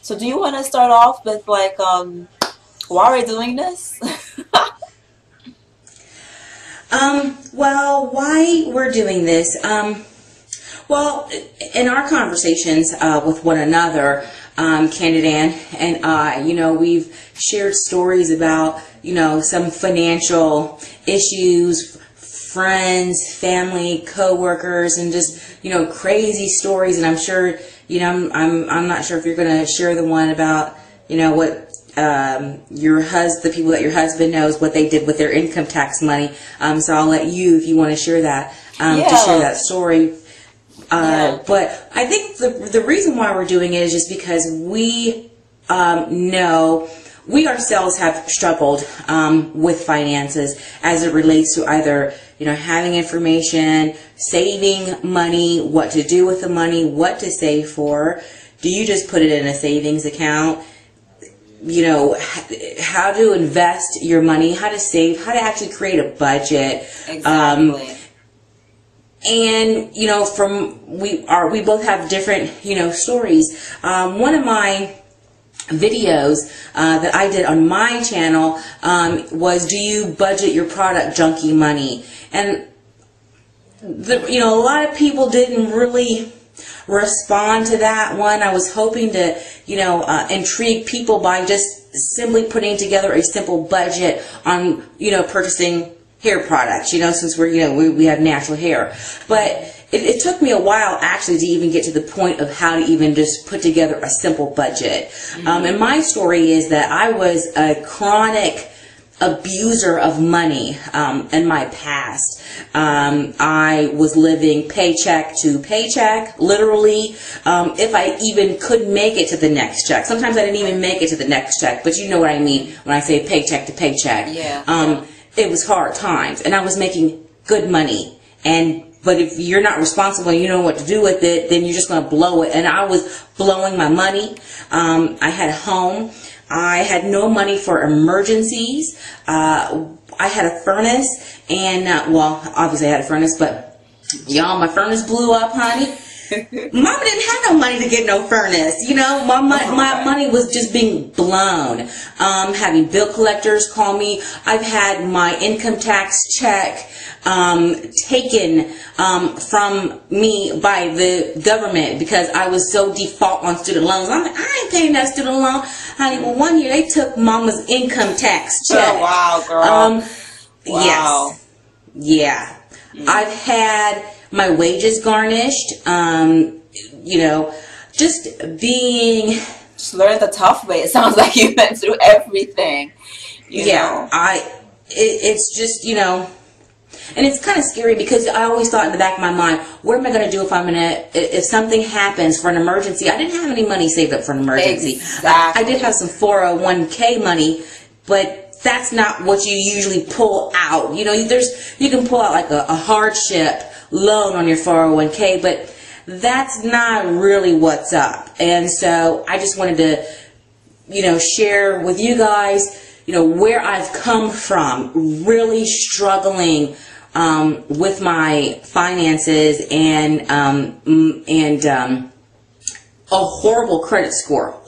So do you want to start off with like why we're doing this? Well, why we're doing this? Well, in our conversations with one another, CandidAnn and I, we've shared stories about, some financial issues, friends, family, co-workers, and just, crazy stories. And I'm sure, I'm not sure if you're going to share the one about, what the people that your husband knows, what they did with their income tax money. So I'll let you, if you want to share that, to share that story. But I think the reason why we're doing it is just because we know we ourselves have struggled with finances as it relates to either having information, saving money, what to do with the money, what to save for. Do you just put it in a savings account? How to invest your money, how to save, how to actually create a budget. Exactly. And we both have different stories. One of my videos that I did on my channel was, do you budget your product junkie money? And a lot of people didn't really respond to that one. I was hoping to intrigue people by just simply putting together a simple budget on purchasing hair products, since we have natural hair. But it took me a while actually to even get to the point of how to even just put together a simple budget. And my story is that I was a chronic abuser of money in my past. I was living paycheck to paycheck, literally, if I even could make it to the next check. Sometimes I didn't even make it to the next check, but you know what I mean when I say paycheck to paycheck. It was hard times, and I was making good money. But if you're not responsible and you don't know what to do with it, then you're just going to blow it. And I was blowing my money. I had a home. I had no money for emergencies. I had a furnace, and well, obviously I had a furnace, but y'all, my furnace blew up, honey. Mama didn't have no money to get no furnace. My money was just being blown. Having bill collectors call me. I've had my income tax check taken from me by the government because I was so default on student loans. I'm like, I ain't paying that student loan, honey. Well, one year they took Mama's income tax check. Oh, wow, girl. Wow. Yes. Yeah. I've had my wages garnished, just being... Just learn the tough way. It sounds like you went through everything, you know. It's just, and it's kind of scary because I always thought in the back of my mind, what am I going to do if something happens for an emergency? I didn't have any money saved up for an emergency. Exactly. I did have some 401k money, but that's not what you usually pull out. You can pull out like a hardship loan on your 401k, but that's not really what's up. And so I just wanted to, share with you guys, where I've come from, really struggling with my finances and a horrible credit score,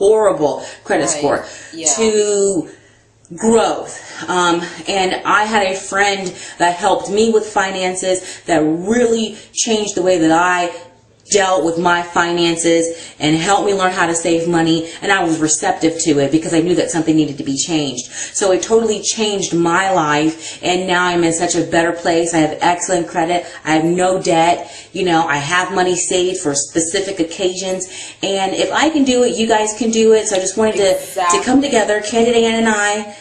to growth. And I had a friend that helped me with finances that really changed the way that I dealt with my finances and helped me learn how to save money, and I was receptive to it because I knew that something needed to be changed. So it totally changed my life, and now I'm in such a better place. I have excellent credit. I have no debt. I have money saved for specific occasions, and if I can do it, you guys can do it. So I just wanted to come together, CandidAnn and I,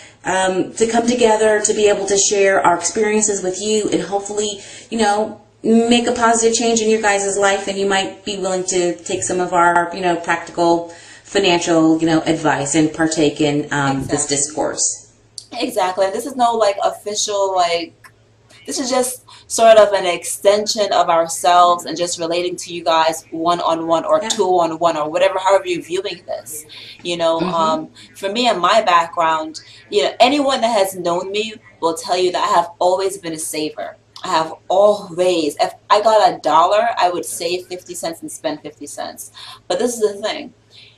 to come together to be able to share our experiences with you and hopefully, make a positive change in your guys' life, and you might be willing to take some of our, practical financial, advice and partake in this discourse. Exactly. This is no official, this is just sort of an extension of ourselves and just relating to you guys one-on-one or two-on-one or whatever, however you're viewing this. For me and my background, anyone that has known me will tell you that I have always been a saver. I have always, if I got $1, I would save 50 cents and spend 50 cents. But this is the thing.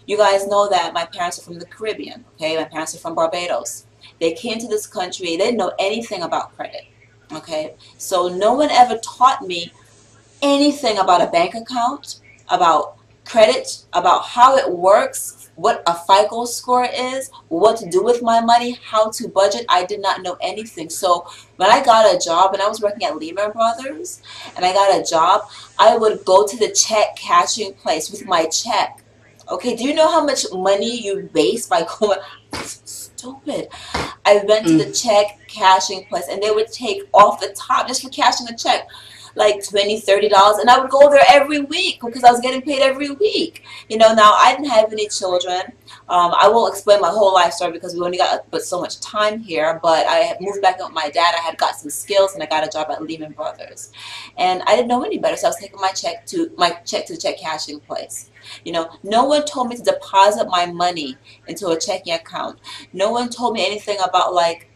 You guys know that my parents are from the Caribbean, okay? My parents are from Barbados. They came to this country, they didn't know anything about credit, okay? So no one ever taught me anything about a bank account, about credit, about how it works, what a FICO score is, what to do with my money, how to budget. I did not know anything. So when I got a job, and I was working at Lehman Brothers, and I got a job, I would go to the check cashing place with my check. Okay, do you know how much money you waste by going? Stupid. I went to the check cashing place, and they would take off the top just for cashing a check like $20, $30, and I would go there every week because I was getting paid every week. You know, now I didn't have any children. I won't explain my whole life story because we only got but so much time here, but I moved back with my dad. I had got some skills, and I got a job at Lehman Brothers, and I didn't know any better, so I was taking my check to the check cashing place. You know, no one told me to deposit my money into a checking account. No one told me anything about like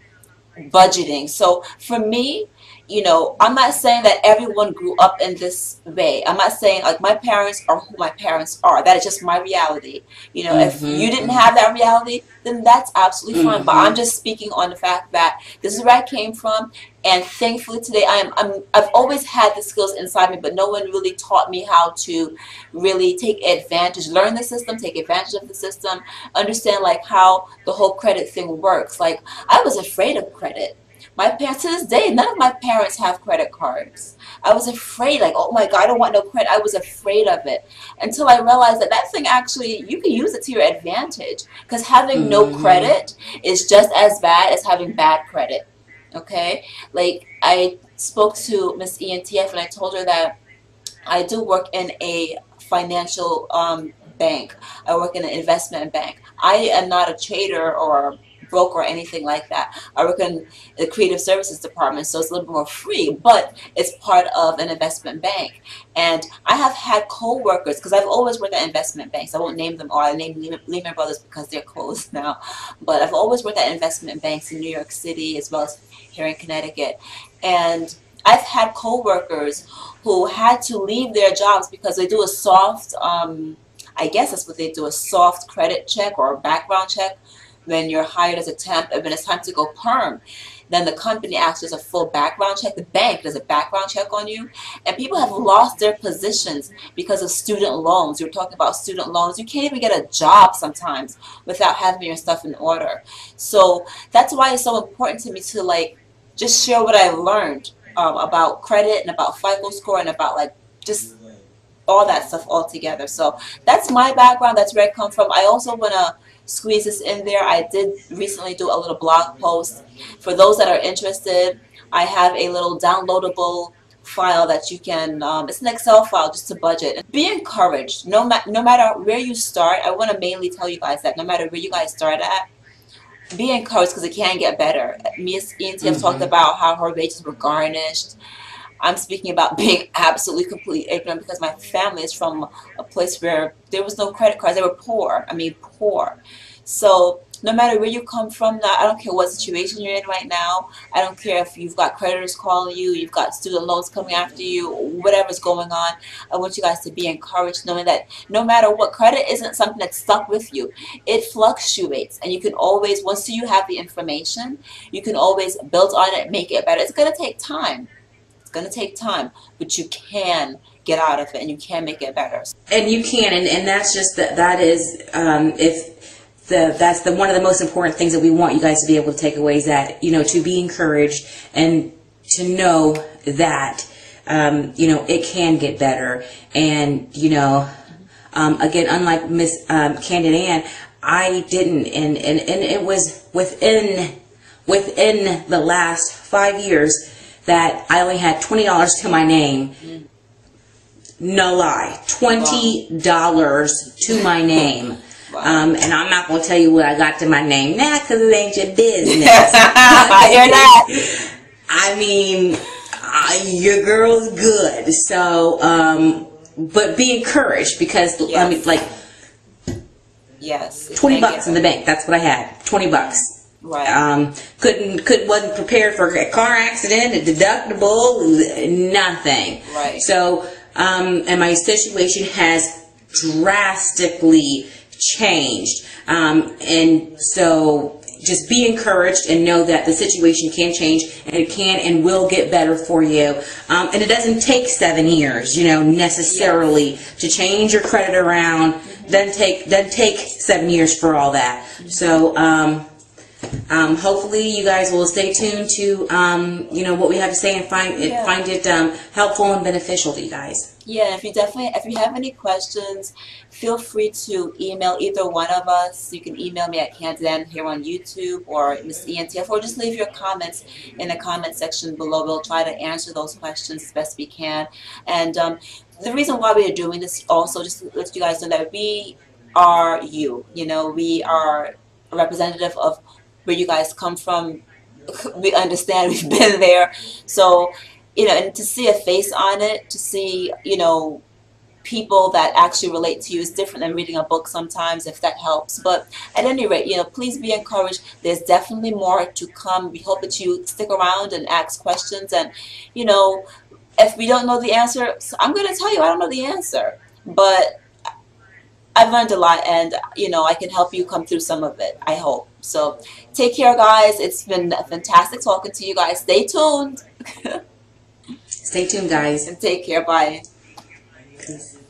budgeting. So for me, you know, I'm not saying that everyone grew up in this way. I'm not saying like my parents are who my parents are. That is just my reality. You know, if you didn't have that reality, then that's absolutely fine. But I'm just speaking on the fact that this is where I came from, and thankfully today I've always had the skills inside me, but no one really taught me how to really take advantage, learn the system, take advantage of the system, understand like how the whole credit thing works. Like I was afraid of credit. My parents, to this day, none of my parents have credit cards. I was afraid, like, oh my God, I don't want no credit. I was afraid of it until I realized that that thing actually, you can use it to your advantage, because having no credit is just as bad as having bad credit, okay? Like, I spoke to Miss ENTF and I told her that I do work in a financial bank. I work in an investment bank. I am not a trader or broker or anything like that. I work in the creative services department, so it's a little bit more free, but it's part of an investment bank. And I have had co-workers, because I've always worked at investment banks. I won't name them all. I named Lehman Brothers because they're closed now. But I've always worked at investment banks in New York City as well as here in Connecticut. And I've had co-workers who had to leave their jobs because they do a soft, I guess that's what they do, a soft credit check or a background check when you're hired as a temp, and when it's time to go perm, then the company actually does a full background check. The bank does a background check on you, and people have lost their positions because of student loans. You're talking about student loans. You can't even get a job sometimes without having your stuff in order. So that's why it's so important to me to like just share what I learned about credit and about FICO score and about like just all that stuff all together. So that's my background. That's where I come from. I also want to squeeze this in there. I did recently do a little blog post. For those that are interested, I have a little downloadable file that you can, it's an Excel file just to budget. Be encouraged. No matter where you start, I want to mainly tell you guys that no matter where you guys start at, be encouraged because it can get better. Miss ENTF talked about how her wages were garnished. I'm speaking about being absolutely completely ignorant because my family is from a place where there was no credit cards. They were poor. I mean, poor. So no matter where you come from now, I don't care what situation you're in right now. I don't care if you've got creditors calling you, you've got student loans coming after you, whatever's going on. I want you guys to be encouraged, knowing that no matter what, credit isn't something that's stuck with you. It fluctuates, and you can always, once you have the information, you can always build on it, make it better. It's going to take time. Going to take time, but you can get out of it and you can make it better. And you can, and that's just that is that's one of the most important things that we want you guys to be able to take away, is that, you know, to be encouraged and to know that you know, it can get better. And you know, again, unlike Miss CandidAnn, I didn't, and it was within the last 5 years that I only had $20 to my name. No lie, $20 to my name. And I'm not going to tell you what I got to my name now because it ain't your business. I hear that. I mean, your girl's good. So, but be encouraged because, Yes. I mean, like, Yes. $20 in the bank. That's what I had. $20. Right. Wasn't prepared for a car accident, a deductible, nothing. Right. So, and my situation has drastically changed. And so just be encouraged and know that the situation can change, and it can and will get better for you. And it doesn't take 7 years, you know, necessarily to change your credit around. Doesn't take 7 years for all that. So hopefully you guys will stay tuned to you know, what we have to say, and find it helpful and beneficial to you guys. Yeah, if you have any questions, feel free to email either one of us. You can email me at CandidAnn here on YouTube, or Miss ENTF, or just leave your comments in the comment section below. We'll try to answer those questions as best we can. And the reason why we are doing this also, just to let you guys know that we are you. You know, we are a representative of where you guys come from. We understand, we've been there. So, you know, and to see a face on it, to see, you know, people that actually relate to you is different than reading a book sometimes, if that helps. But at any rate, you know, please be encouraged. There's definitely more to come. We hope that you stick around and ask questions. And, you know, if we don't know the answer, I'm going to tell you I don't know the answer. But I've learned a lot, and, you know, I can help you come through some of it, I hope. So take care, guys. It's been fantastic talking to you guys. Stay tuned. Stay tuned, guys. And take care. Bye. Peace.